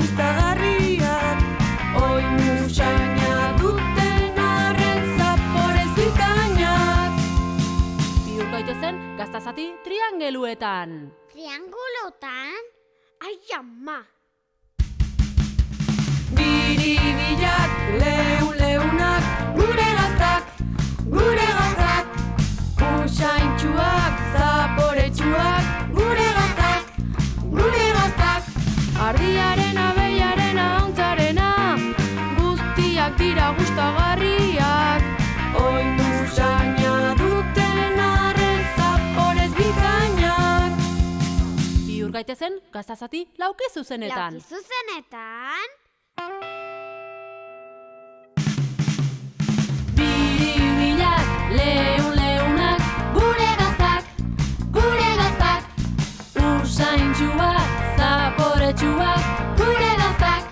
gustagarriak, oinu usaina duten arren zaporez bikainak. Bihur gaitezen gaztazati triangeluetan. Triangulotan? Ai, ama! Biribilak, leunak, gure gaztak, usaintxuak, zaporetsuak, gure gaztak, ardiaren, abeiaren, ahontzarena, guztiak dira gustagarriak, oinu usaina duten arren zaporez bikainak. Bihur gaitezen gaztazati lauki zuzenetan. Lauki zuzenetan? Biribilak, leunak, gure gaztak, usaintxuak, zaporetsuak, gure gaztak,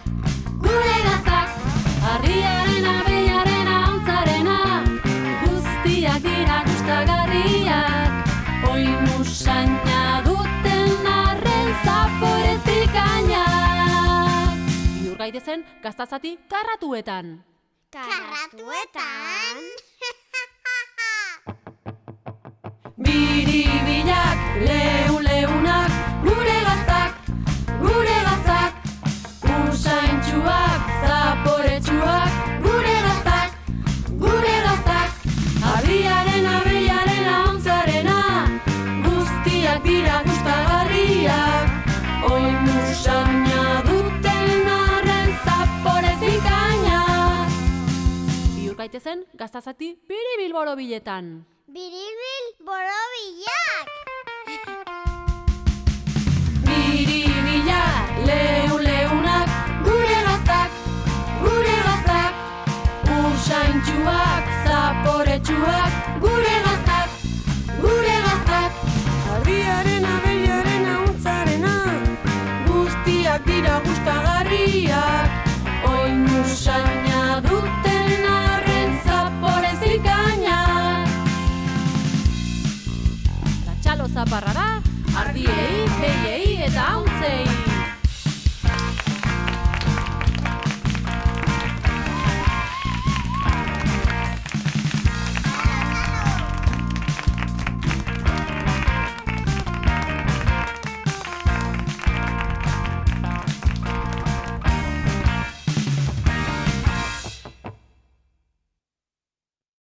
ardiaren, abeiaren, ahontzarena, guztiak dira gustagarriak, oinu usaina duten arren zaporez bikainak. Bihur gaitezen gaztazati karratuetan. Karratuetan? Biribilak, leunak, gure gaztak, usaintxuak, zaporetsuak, gure gaztak, ardiaren, abeiaren, ahontzarena, guztiak dira gustagarriak, oinu usaina duten arren zaporez bikainak. Bihur gaitezen gaztazati biribil borobiletan. Biribil borobilak! Biribilak, leunak, gure gaztak, usaintxuak, zaporetsuak, gure gaztak, ardiaren, abeiaren, ahontzarena, guztiak dira gustagarriak.